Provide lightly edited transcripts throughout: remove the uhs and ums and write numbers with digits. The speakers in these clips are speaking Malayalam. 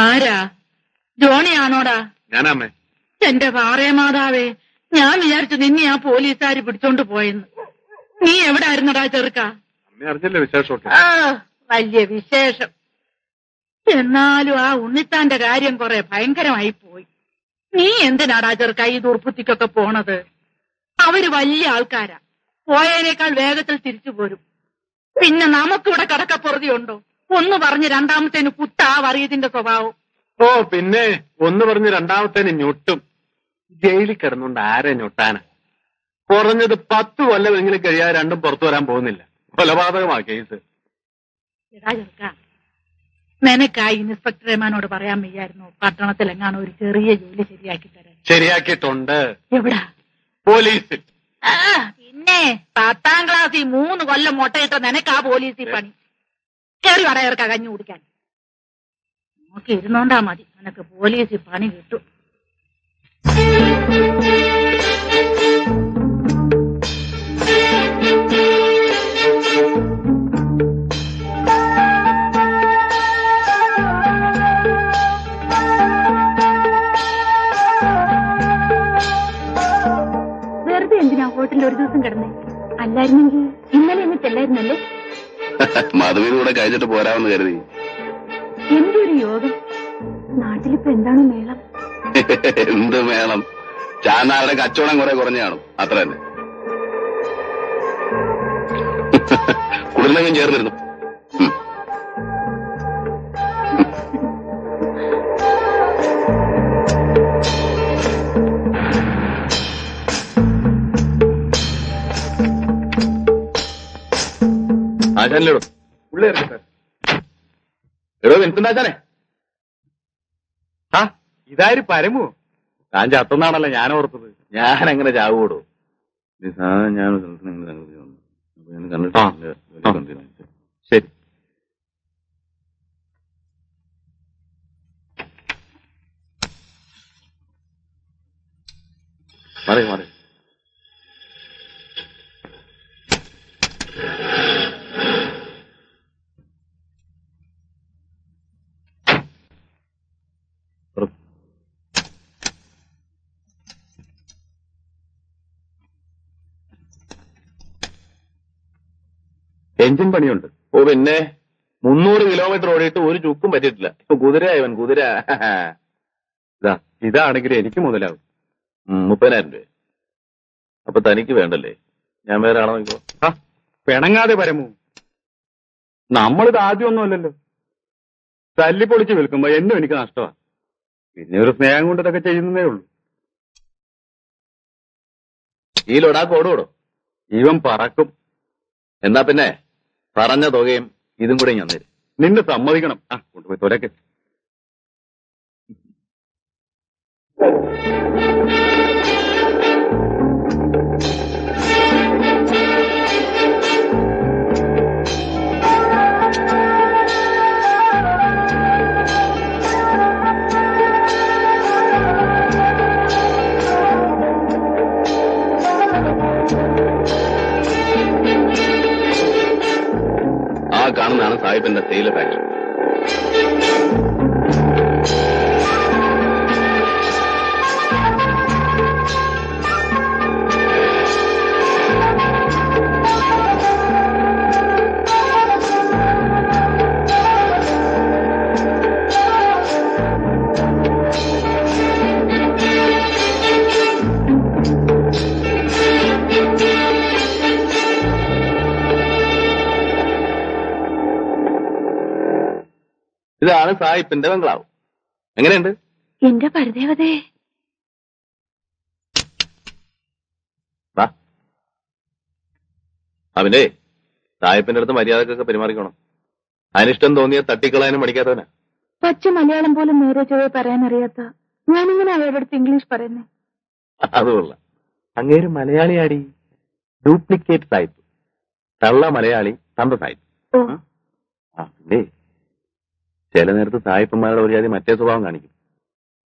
ആരാ? ജോണിയാണോടാ? ഞാനാമ്മേ. എന്റെ പാറേ മാതാവേ, ഞാൻ വിചാരിച്ചു നിന്നെ ആ പോലീസുകാര് പിടിച്ചോണ്ട് പോയെന്ന്. നീ എവിടെ ആയിരുന്നടാ ചെറുക്ക? അമ്മ അറിഞ്ഞല്ലേ വിശേഷമൊക്കെ? വലിയ വിശേഷം. എന്നാലും ആ ഉണ്ണിത്താന്റെ കാര്യം കുറെ ഭയങ്കരമായി പോയി. നീ എന്തിനാടാ ചെറുക്ക ഈ ദുർബുദ്ധിക്കൊക്കെ പോണത്? അവര് വലിയ ആൾക്കാരാ, പോയതിനേക്കാൾ വേഗത്തിൽ തിരിച്ചു പോരും. പിന്നെ നമുക്കിവിടെ കടക്കപ്പുറതിയുണ്ടോ? ഒന്ന് പറഞ്ഞ് രണ്ടാമത്തേന് കുത്താ വറിയതിന്റെ സ്വഭാവം. ഓ പിന്നെ ഒന്ന് പറഞ്ഞ് രണ്ടാമത്തേന് ഞൊട്ടും. ജയിലിൽ കിടന്നുകൊണ്ട് ആരെ ഞൊട്ടാന? കുറഞ്ഞത് 10 കൊല്ലമെങ്കിലും കഴിയാതെ രണ്ടും പുറത്തു വരാൻ പോകുന്നില്ല. കൊലപാതകമാ കേസ്. എടാ ചെറുക്ക, നിനക്ക് ആ ഇൻസ്പെക്ടർ റഹ്മാനോട് പറയാൻ വയ്യായിരുന്നു പട്ടണത്തിൽ എങ്ങാനും ഒരു ചെറിയ ജോലി ശരിയാക്കി തരാൻ? ശരിയാക്കിയിട്ടുണ്ട്. എവിടാ? പോലീസിൽ. പിന്നെ 10ാം ക്ലാസ്സിൽ 3 കൊല്ലം മുട്ടയിട്ട നിനക്ക് ആ പോലീസിൽ പണി. കയറി വടയർക്ക കഞ്ഞി കുടിക്കാൻ. നോക്കി ഇരുന്നോണ്ടാ മതി, നിനക്ക് പോലീസിൽ പണി കിട്ടും. വെറുതെ എന്തിനാ ഹോട്ടലിൽ ഒരു ദിവസം കിടന്നേ? അല്ലായിരുന്നെങ്കിൽ ഇന്നലെ എന്നിട്ടല്ലായിരുന്നല്ലേ? മാധവിയുടെ കഴിഞ്ഞിട്ട് പോരാമെന്ന് കരുതി. എന്റെ ഒരു യോഗം. നാട്ടിലിപ്പോ എന്താണ് മേളം? എന്ത് മേളം? ചാനാരുടെ കച്ചവടം കുറെ കുറഞ്ഞു കാണും, അത്ര തന്നെ. കുളിർന്നെങ്കിലും ചേർന്നിരുന്നു. ആശാനിലിടോ ഉള്ളി ഇറക്കട്ടെ. എടോ വിൻസെന്റാശാനെ, ആ ഇതാര് പരമു? താൻ ചത്തുന്നാണല്ലോ ഞാൻ ഓർത്തത്. ഞാൻ എങ്ങനെ ചാവൂടോ? ഞാൻ കണ്ടിട്ട് ശരി. മാറി മാറി. എഞ്ചിൻ പണിയുണ്ട്. ഓ പിന്നെ 300 കിലോമീറ്റർ ഓടിയിട്ട് ഒരു ചുക്കും പറ്റിയിട്ടില്ല. കുതിരയവൻ കുതിര. ഇതാണെങ്കിൽ എനിക്ക് മുതലാവും. 30,000 രൂപ. അപ്പൊ തനിക്ക് വേണ്ടല്ലേ? ഞാൻ വേറെ ആണോ നോക്കോ? പിണങ്ങാതെ പരമു. നമ്മളിത് ആദ്യമൊന്നുമല്ലല്ലോ. തല്ലിപ്പൊളിച്ച് വിൽക്കുമ്പോ എന്നും എനിക്ക് നഷ്ടമാണ്. പിന്നെ ഒരു സ്നേഹം കൊണ്ട് ഇതൊക്കെ ചെയ്യുന്നതേ ഉള്ളൂ. ഈ ലൊടാക്ക് ഓടോടോ? ഇവൻ പറക്കും. എന്നാ പിന്നെ പറഞ്ഞ തുകയും ഇതും കൂടെ ഞാൻ തരും. നിന്നെ സമ്മതിക്കണം. കൊണ്ടുപോയി തുരക്ക്. കാണുന്നതാണ് സാഹിബിന്റെ തേയില ഫാക്ടറി. ഇതാണ് സായിപ്പിന്റെ ബംഗ്ലാവ്. എങ്ങനെയുണ്ട്? എന്റെ പരദേവതേ. അവന്റെ സായിപ്പിന്റെ അടുത്ത് മര്യാദക്കൊക്കെ പെരുമാറിക്കോണം. അതിനിഷ്ടം തോന്നിയ തട്ടിക്കളയാനും പഠിക്കാത്തവനാ. പച്ച മലയാളം പോലും നേരെ ചൊവ്വേ പറയാനറിയാത്ത ഞാനിങ്ങനെ അവരുടെ അടുത്ത് ഇംഗ്ലീഷ് പറയുന്നേ. അതുകൊള്ള. അങ്ങേര് മലയാളിയാടി. ഡ്യൂപ്ലിക്കേറ്റ് സായിപ്പ്. തള്ള മലയാളി, തന്ത സായിപ്പ്. പിന്നെ ചില നേരത്ത് സായിപ്പന്മാരുടെ ഒരു ജാതി മറ്റേ സ്വഭാവം കാണിക്കും.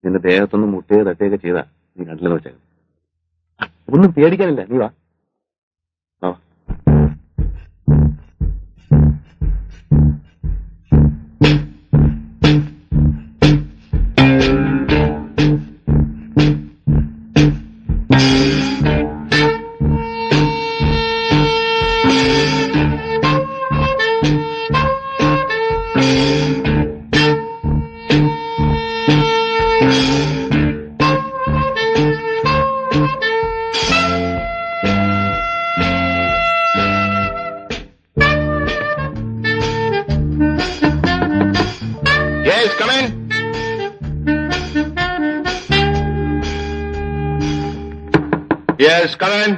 നിന്റെ ദേഹത്തൊന്നും മുട്ടുകയോ തട്ടുകയൊക്കെ ചെയ്താ നീ കണ്ടില്ലെന്ന് വെച്ചേക്കാം. ഒന്നും പേടിക്കാനില്ല, നീ വാ. Yes, come in. Yes, come in.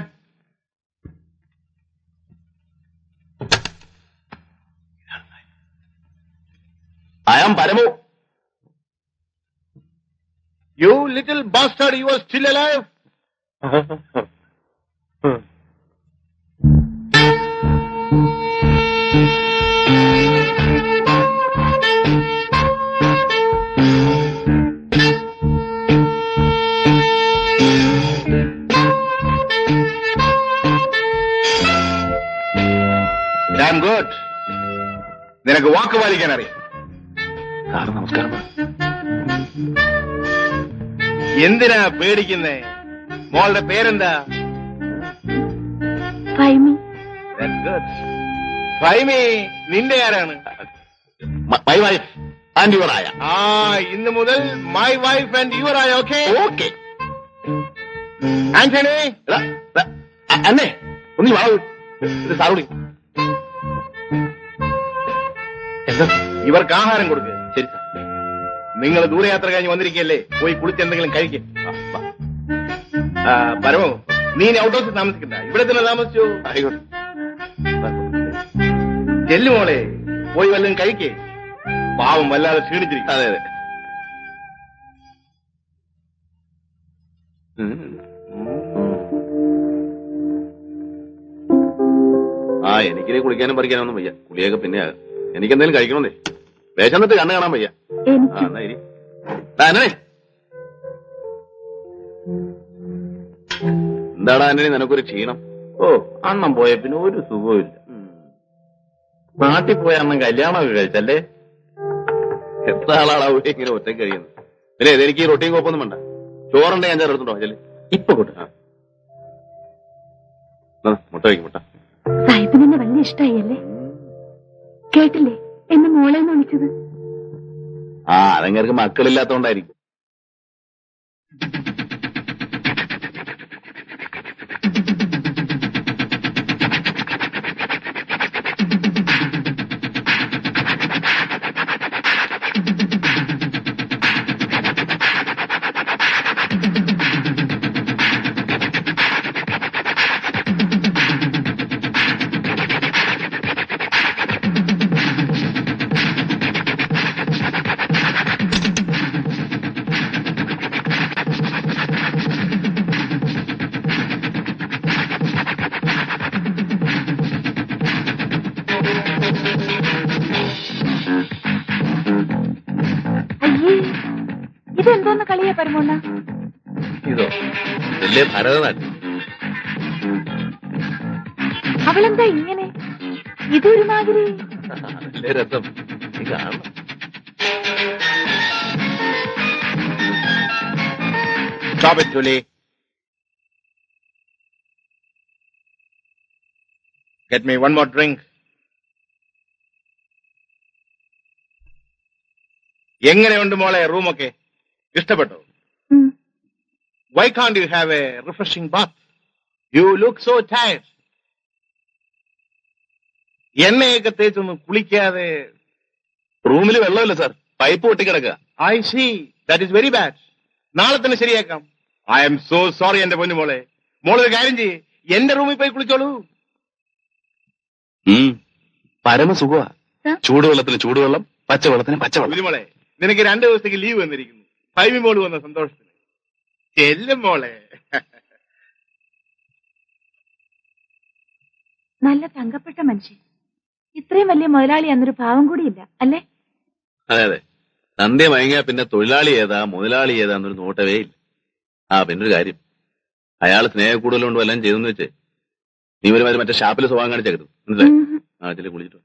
I am Paramu. You little bastard, you are still alive? Damn good. നിനക്ക് വാക്ക് പാലിക്കാൻ അറിയാം. സാർ നമസ്കാരം. എന്തിനാ പേടിക്കുന്നേ? മോളുടെ പേരെന്താ? ഫൈമി. That's good. ഫൈമി നിന്റെ ആരാണ്? മൈ വൈഫ് ആൻഡ് യുവർ ആയ. ഇന്ന് മുതൽ മൈ വൈഫ് ആൻഡ് യുവർ ആയ. Okay okay. ആന്റണി അന്നേ ഒന്ന് വളവ് സാറുടി. എന്താ ഇവർക്ക് ആഹാരം കൊടുക്കുക? ശരി സാർ. നിങ്ങൾ ദൂരയാത്ര കഴിഞ്ഞ് വന്നിരിക്കല്ലേ, പോയി കുളിച്ച് എന്തെങ്കിലും കഴിക്കും. പരമോ, നീ ഔട്ട് ഹൗസിൽ താമസിക്കണ്ട, ഇവിടെ തന്നെ താമസിച്ചു. ആയിക്കോട്ടെ. ചെല്ലു മോളെ, പോയി വല്ലതും കഴിക്കേ. പാവം വല്ലാതെ ക്ഷീണിച്ചിരിക്കും. അതെ അതെ. എനിക്കിനി കുളിക്കാനും പറിക്കാനൊന്നും വയ്യ. കുളിയൊക്കെ പിന്നെ ആകാം. എനിക്കെന്തെങ്കിലും കഴിക്കണമെന്നേ. വേഷന്നിട്ട് കണ്ണ് കാണാൻ വയ്യ. എന്താടാ ആന്റണി നിനക്കൊരു ക്ഷീണം? ഓ, അണ്ണം പോയ പിന്നെ ഒരു സുഖവും ഇല്ല. നാട്ടിൽ പോയ അണ്ണം കല്യാണമൊക്കെ കഴിച്ചല്ലേ? എത്ര ആളാളാവും ഇങ്ങനെ ഒറ്റയ്ക്ക് കഴിയുന്നത്. പിന്നെ എനിക്ക് ഈ റൊട്ടിയും കോപ്പൊന്നും വേണ്ട. ചോറുണ്ടെ ഞാൻ ചേർത്തുണ്ടോ ചെല്ലേ? ഇപ്പൊ കൂട്ട. മുട്ട വയ്ക്കും. മുട്ട സാഹിബിനെ വലിയ ഇഷ്ടായല്ലേ? കേട്ടില്ലേ എന്നെ മോളെന്ന് വിളിച്ചത്? അതങ്ങൾക്ക് മക്കളില്ലാത്തോണ്ടായിരിക്കും. ഇതെന്തോന്ന് കളിയാ പരമോണ്ണ? ഇതോ വലിയ ഭരതനാട്യം. അവളെന്താ ഇങ്ങനെ? ഇതൊരുമാതിരി വലിയ രസം. നീ കാണണം. Stop it, Julie. Get me one more drink. എങ്ങനെയുണ്ട് മോളെ റൂമൊക്കെ? ഇഷ്ടപ്പെട്ടോ? Why can't you have a refreshing bath? You look so tired. എണ്ണയൊക്കെ തേച്ചൊന്നും കുളിക്കാതെ. റൂമിൽ വെള്ളമില്ല സാർ, പൈപ്പ് പൊട്ടിക്കിടക്കുക. I see. That is very bad. നാളെ തന്നെ ശരിയാക്കാം. I am so sorry എന്റെ പൊന്നു മോളെ. മോളൊരു കാര്യം ചെയ്യ്, എന്റെ റൂമിൽ പോയി കുളിച്ചോളൂ. പരമസുഖമാ. ചൂടുവെള്ളത്തിന് ചൂടുവെള്ളം, പച്ചവെള്ളത്തിന് പച്ചവെള്ളം. മോളെ, നിനക്ക് 2 ദിവസത്തേക്ക് ലീവ് വന്നിരിക്കുന്നു. ഫൈമി മോള് വന്ന സന്തോഷത്തിന്. ചെല്ലും മോളെ. നല്ല തങ്കപ്പെട്ട മനുഷ്യൻ. ഇത്രയും വലിയ മുതലാളി എന്നൊരു ഭാവം കൂടിയില്ല അല്ലേ? അതെ അതെ. സന്ധ്യ മയങ്ങിയാ പിന്നെ തൊഴിലാളി ഏതാ മുതലാളി ഏതാന്നൊരു നോട്ടവേ ഇല്ല. പിന്നൊരു കാര്യം, അയാൾ സ്നേഹക്കൂടുതലുകൊണ്ടും എല്ലാം ചെയ്തെന്ന് വെച്ചേ നീ ഒരുമാതിരി മറ്റേ ഷാപ്പിൽ സ്വഭാവം കാണിച്ചേക്കരുത്. മനസ്സിലായി? ചെല്ലി കുളിച്ചിട്ട്